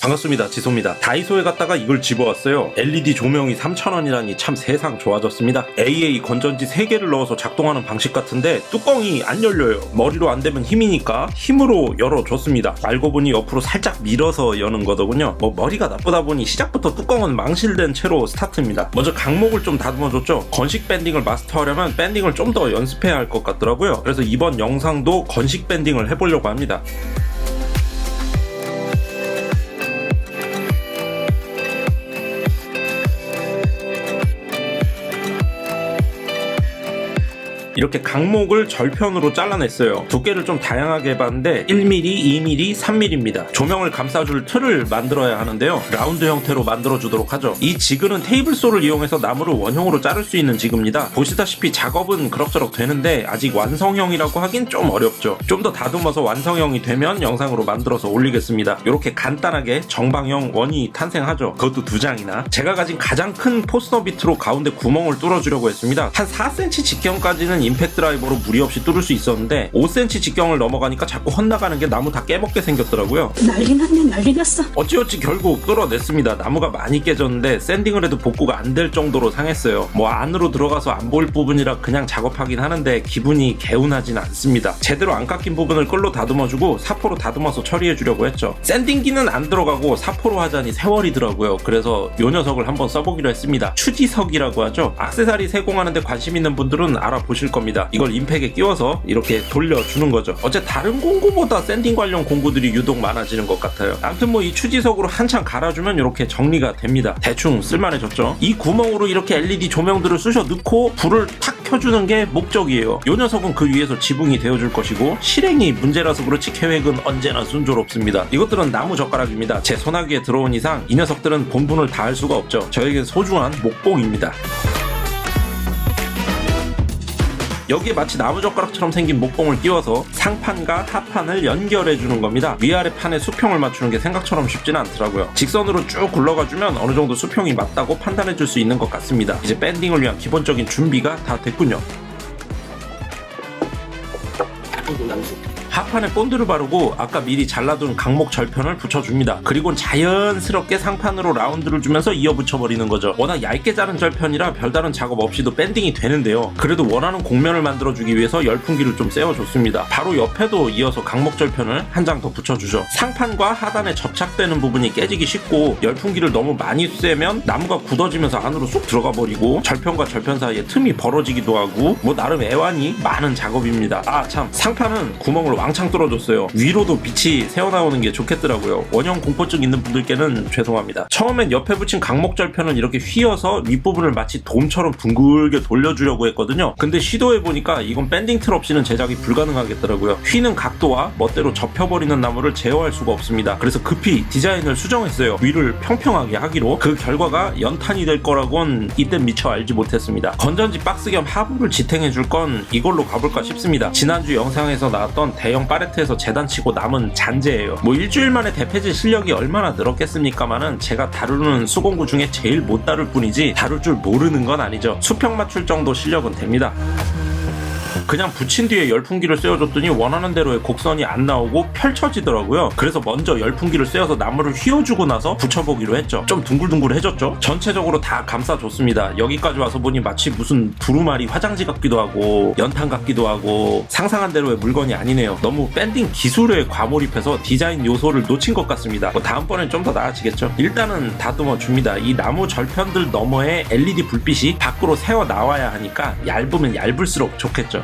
반갑습니다. 지소입니다. 다이소에 갔다가 이걸 집어왔어요. LED 조명이 3,000원이라니 참 세상 좋아졌습니다. AA 건전지 3개를 넣어서 작동하는 방식 같은데 뚜껑이 안 열려요. 머리로 안 대면 힘이니까 힘으로 열어줬습니다. 알고 보니 옆으로 살짝 밀어서 여는 거더군요. 머리가 나쁘다 보니 시작부터 뚜껑은 망실된 채로 스타트입니다. 먼저 강목을 좀 다듬어줬죠. 건식 밴딩을 마스터하려면 밴딩을 좀 더 연습해야 할 것 같더라고요. 그래서 이번 영상도 건식 밴딩을 해보려고 합니다. 이렇게 강목을 절편으로 잘라냈어요. 두께를 좀 다양하게 해봤는데 1mm, 2mm, 3mm입니다. 조명을 감싸줄 틀을 만들어야 하는데요. 라운드 형태로 만들어주도록 하죠. 이 지그는 테이블소를 이용해서 나무를 원형으로 자를 수 있는 지그입니다. 보시다시피 작업은 그럭저럭 되는데 아직 완성형이라고 하긴 좀 어렵죠. 좀 더 다듬어서 완성형이 되면 영상으로 만들어서 올리겠습니다. 이렇게 간단하게 정방형 원이 탄생하죠. 그것도 2장이나. 제가 가진 가장 큰 포스너 비트로 가운데 구멍을 뚫어주려고 했습니다. 한 4cm 직경까지는 임팩트 드라이버로 무리 없이 뚫을 수 있었는데 5cm 직경을 넘어가니까 자꾸 헛나가는 게 나무 다 깨먹게 생겼더라고요. 난리 났네, 난리 났어. 어찌어찌 결국 뚫어냈습니다. 나무가 많이 깨졌는데 샌딩을 해도 복구가 안 될 정도로 상했어요. 안으로 들어가서 안 보일 부분이라 그냥 작업하긴 하는데 기분이 개운하진 않습니다. 제대로 안 깎인 부분을 끌로 다듬어주고 사포로 다듬어서 처리해주려고 했죠. 샌딩기는 안 들어가고 사포로 하자니 세월이더라고요. 그래서 요 녀석을 한번 써보기로 했습니다. 추지석이라고 하죠. 액세서리 세공하는데 관심 있는 분들은 알아보실 겁니다. 이걸 임팩에 끼워서 이렇게 돌려주는 거죠. 어째 다른 공구보다 샌딩 관련 공구들이 유독 많아지는 것 같아요. 아무튼 이 추지석으로 한참 갈아주면 이렇게 정리가 됩니다. 대충 쓸만해졌죠. 이 구멍으로 이렇게 LED 조명들을 쑤셔 넣고 불을 탁 켜주는 게 목적이에요. 이 녀석은 그 위에서 지붕이 되어줄 것이고 실행이 문제라서 그렇지 계획은 언제나 순조롭습니다. 이것들은 나무 젓가락입니다. 제 소나기에 들어온 이상 이 녀석들은 본분을 다할 수가 없죠. 저에겐 소중한 목봉입니다. 여기에 마치 나무젓가락처럼 생긴 목봉을 끼워서 상판과 하판을 연결해주는 겁니다. 위아래 판에 수평을 맞추는 게 생각처럼 쉽지는 않더라고요. 직선으로 쭉 굴러가주면 어느 정도 수평이 맞다고 판단해줄 수 있는 것 같습니다. 이제 밴딩을 위한 기본적인 준비가 다 됐군요. 하판에 본드를 바르고 아까 미리 잘라둔 강목 절편을 붙여줍니다. 그리고 자연스럽게 상판으로 라운드를 주면서 이어 붙여버리는 거죠. 워낙 얇게 자른 절편이라 별다른 작업 없이도 밴딩이 되는데요. 그래도 원하는 곡면을 만들어주기 위해서 열풍기를 좀 세워줬습니다. 바로 옆에도 이어서 강목 절편을 한 장 더 붙여주죠. 상판과 하단에 접착되는 부분이 깨지기 쉽고 열풍기를 너무 많이 쐬면 나무가 굳어지면서 안으로 쏙 들어가 버리고 절편과 절편 사이에 틈이 벌어지기도 하고 나름 애환이 많은 작업입니다. 참 상판은 구멍을 왕창 뚫어줬어요. 위로도 빛이 새어나오는 게 좋겠더라고요. 원형 공포증 있는 분들께는 죄송합니다. 처음엔 옆에 붙인 강목 절편을 이렇게 휘어서 윗부분을 마치 돔처럼 둥글게 돌려주려고 했거든요. 근데 시도해보니까 이건 밴딩 틀 없이는 제작이 불가능하겠더라고요. 휘는 각도와 멋대로 접혀버리는 나무를 제어할 수가 없습니다. 그래서 급히 디자인을 수정했어요. 위를 평평하게 하기로. 그 결과가 연탄이 될 거라곤 이땐 미처 알지 못했습니다. 건전지 박스 겸 하부를 지탱해줄 건 이걸로 가볼까 싶습니다. 지난주 영상에서 나왔던 대형 파레트에서 재단치고 남은 잔재예요. 일주일 만에 대패질 실력이 얼마나 늘었겠습니까마는 제가 다루는 수공구 중에 제일 못 다룰 뿐이지 다룰 줄 모르는 건 아니죠. 수평 맞출 정도 실력은 됩니다. 그냥 붙인 뒤에 열풍기를 쐬어줬더니 원하는 대로의 곡선이 안 나오고 펼쳐지더라고요. 그래서 먼저 열풍기를 쐬어서 나무를 휘어주고 나서 붙여보기로 했죠. 좀 둥글둥글해졌죠? 전체적으로 다 감싸줬습니다. 여기까지 와서 보니 마치 무슨 두루마리 화장지 같기도 하고 연탄 같기도 하고 상상한 대로의 물건이 아니네요. 너무 밴딩 기술에 과몰입해서 디자인 요소를 놓친 것 같습니다. 다음번엔 좀 더 나아지겠죠. 일단은 다듬어 줍니다. 이 나무 절편들 너머에 LED 불빛이 밖으로 새어 나와야 하니까 얇으면 얇을수록 좋겠죠.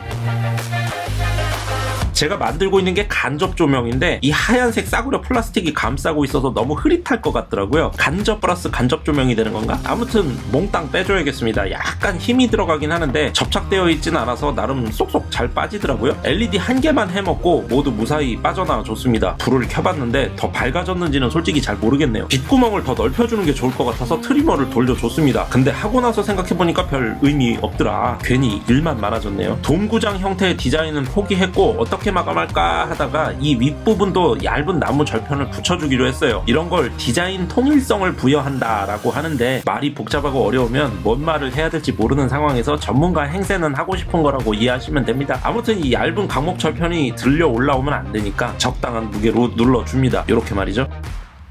제가 만들고 있는 게 간접 조명인데 이 하얀색 싸구려 플라스틱이 감싸고 있어서 너무 흐릿할 것 같더라고요. 간접 플러스 간접 조명이 되는 건가? 아무튼 몽땅 빼줘야겠습니다. 약간 힘이 들어가긴 하는데 접착되어 있진 않아서 나름 쏙쏙 잘 빠지더라고요. LED 한 개만 해먹고 모두 무사히 빠져나와 줬습니다. 불을 켜봤는데 더 밝아졌는지는 솔직히 잘 모르겠네요. 빛구멍을 더 넓혀주는 게 좋을 것 같아서 트리머를 돌려줬습니다. 근데 하고 나서 생각해보니까 별 의미 없더라. 괜히 일만 많아졌네요. 돔구장 형태의 디자인은 포기했고 어떻게 마감할까 하다가 이 윗부분도 얇은 나무 절편을 붙여주기로 했어요. 이런 걸 디자인 통일성을 부여한다라고 하는데 말이 복잡하고 어려우면 뭔 말을 해야 될지 모르는 상황에서 전문가 행세는 하고 싶은 거라고 이해하시면 됩니다. 아무튼 이 얇은 강목 절편이 들려 올라오면 안 되니까 적당한 무게로 눌러줍니다. 이렇게 말이죠.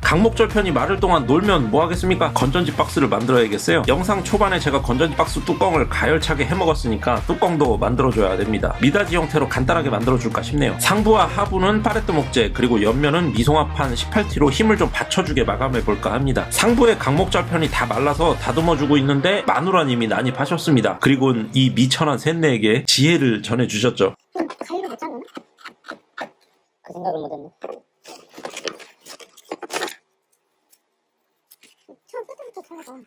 강목 절편이 마를 동안 놀면 뭐 하겠습니까? 건전지 박스를 만들어야겠어요. 영상 초반에 제가 건전지 박스 뚜껑을 가열차게 해먹었으니까 뚜껑도 만들어줘야 됩니다. 미닫이 형태로 간단하게 만들어줄까 싶네요. 상부와 하부는 파레트 목재, 그리고 옆면은 미송합판 18T로 힘을 좀 받쳐주게 마감해볼까 합니다. 상부의 강목 절편이 다 말라서 다듬어주고 있는데 마누라님이 난입하셨습니다. 그리고 이 미천한 셋네에게 지혜를 전해주셨죠. 가위로 못 자르나? 그 생각을 못했네. 처음 때부터 잘라봐.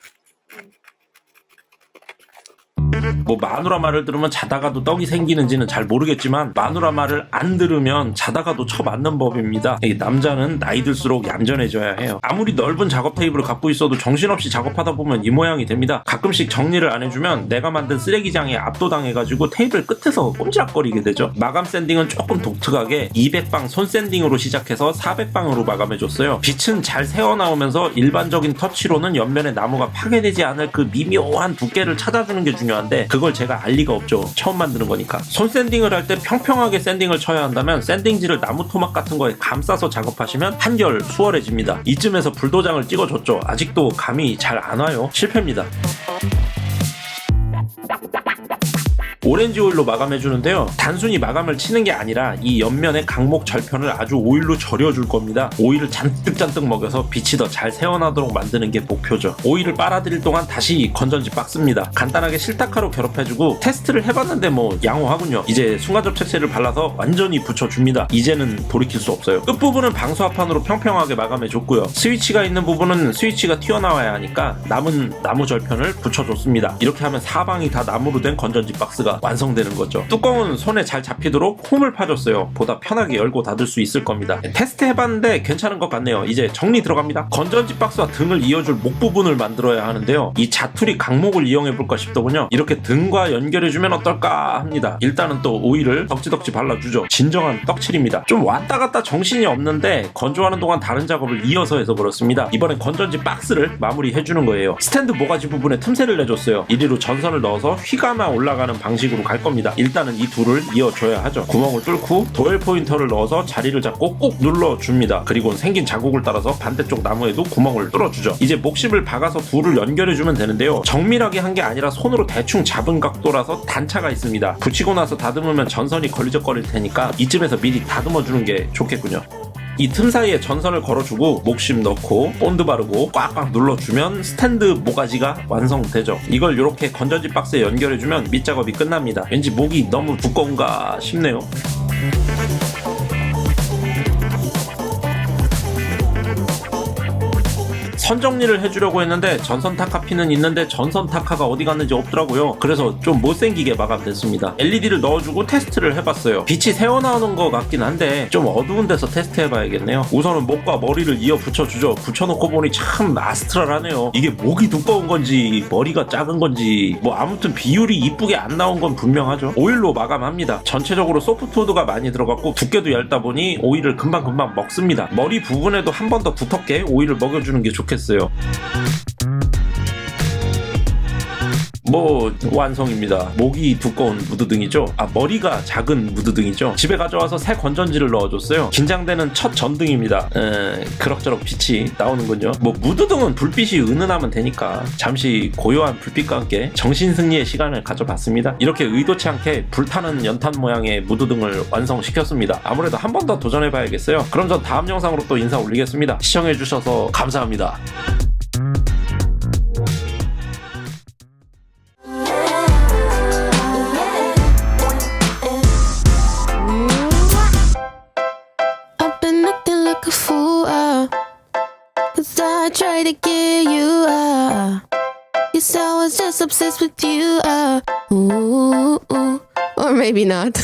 뭐 마누라 말을 들으면 자다가도 떡이 생기는지는 잘 모르겠지만 마누라 말을 안 들으면 자다가도 쳐맞는 법입니다. 남자는 나이 들수록 얌전해져야 해요. 아무리 넓은 작업 테이블을 갖고 있어도 정신없이 작업하다 보면 이 모양이 됩니다. 가끔씩 정리를 안 해주면 내가 만든 쓰레기장에 압도당해가지고 테이블 끝에서 꼼지락거리게 되죠. 마감 샌딩은 조금 독특하게 200방 손 샌딩으로 시작해서 400방으로 마감해줬어요. 빛은 잘 새어나오면서 일반적인 터치로는 옆면에 나무가 파괴되지 않을 그 미묘한 두께를 찾아주는 게 중요한데 그걸 제가 알 리가 없죠. 처음 만드는 거니까. 손 샌딩을 할 때 평평하게 샌딩을 쳐야 한다면 샌딩지를 나무 토막 같은 거에 감싸서 작업하시면 한결 수월해집니다. 이쯤에서 불도장을 찍어줬죠. 아직도 감이 잘 안 와요. 실패입니다. 오렌지 오일로 마감해주는데요. 단순히 마감을 치는 게 아니라 이 옆면의 강목 절편을 아주 오일로 절여줄 겁니다. 오일을 잔뜩 먹여서 빛이 더 잘 새어나도록 만드는 게 목표죠. 오일을 빨아들일 동안 다시 건전지 박스입니다. 간단하게 실타카로 결합해주고 테스트를 해봤는데 뭐 양호하군요. 이제 순간접착제를 발라서 완전히 붙여줍니다. 이제는 돌이킬 수 없어요. 끝부분은 방수합판으로 평평하게 마감해줬고요. 스위치가 있는 부분은 스위치가 튀어나와야 하니까 남은 나무 절편을 붙여줬습니다. 이렇게 하면 사방이 다 나무로 된 건전지 박스가 완성되는 거죠. 뚜껑은 손에 잘 잡히도록 홈을 파줬어요. 보다 편하게 열고 닫을 수 있을 겁니다. 테스트 해봤는데 괜찮은 것 같네요. 이제 정리 들어갑니다. 건전지 박스와 등을 이어줄 목 부분을 만들어야 하는데요. 이 자투리 강목을 이용해볼까 싶더군요. 이렇게 등과 연결해주면 어떨까 합니다. 일단은 또 오일을 덕지덕지 발라주죠. 진정한 떡칠입니다. 좀 왔다 갔다 정신이 없는데 건조하는 동안 다른 작업을 이어서 해서 그렇습니다. 이번엔 건전지 박스를 마무리해주는 거예요. 스탠드 모가지 부분에 틈새를 내줬어요. 이리로 전선을 넣어서 휘감아 올라가는 방식으로 갈 겁니다. 일단은 이 둘을 이어줘야 하죠. 구멍을 뚫고 도일 포인터를 넣어서 자리를 잡고 꾹 눌러줍니다. 그리고 생긴 자국을 따라서 반대쪽 나무에도 구멍을 뚫어주죠. 이제 목심을 박아서 둘을 연결해주면 되는데요. 정밀하게 한 게 아니라 손으로 대충 잡은 각도라서 단차가 있습니다. 붙이고 나서 다듬으면 전선이 걸리적거릴 테니까 이쯤에서 미리 다듬어주는 게 좋겠군요. 이 틈 사이에 전선을 걸어주고 목심 넣고 본드 바르고 꽉꽉 눌러주면 스탠드 모가지가 완성되죠. 이걸 이렇게 건전지 박스에 연결해주면 밑작업이 끝납니다. 왠지 목이 너무 두꺼운가 싶네요. 선 정리를 해주려고 했는데 전선 타카 핀은 있는데 전선 타카가 어디 갔는지 없더라고요. 그래서 좀 못생기게 마감됐습니다. LED를 넣어주고 테스트를 해봤어요. 빛이 새어나오는 것 같긴 한데 좀 어두운 데서 테스트해봐야겠네요. 우선은 목과 머리를 이어 붙여주죠. 붙여놓고 보니 참 아스트랄하네요. 이게 목이 두꺼운 건지 머리가 작은 건지 뭐 아무튼 비율이 이쁘게 안 나온 건 분명하죠. 오일로 마감합니다. 전체적으로 소프트우드가 많이 들어갔고 두께도 얇다 보니 오일을 금방 먹습니다. 머리 부분에도 한 번 더 두텁게 오일을 먹여주는 게 좋겠어요. 뭐 완성입니다. 목이 두꺼운 무드등이죠. 머리가 작은 무드등이죠. 집에 가져와서 새 건전지를 넣어줬어요. 긴장되는 첫 전등입니다. 그럭저럭 빛이 나오는군요. 뭐 무드등은 불빛이 은은하면 되니까 잠시 고요한 불빛과 함께 정신승리의 시간을 가져봤습니다. 이렇게 의도치 않게 불타는 연탄 모양의 무드등을 완성시켰습니다. 아무래도 한 번 더 도전해봐야겠어요. 그럼 전 다음 영상으로 또 인사 올리겠습니다. 시청해주셔서 감사합니다. I try to get you Guess I was just obsessed with you ooh, or maybe not.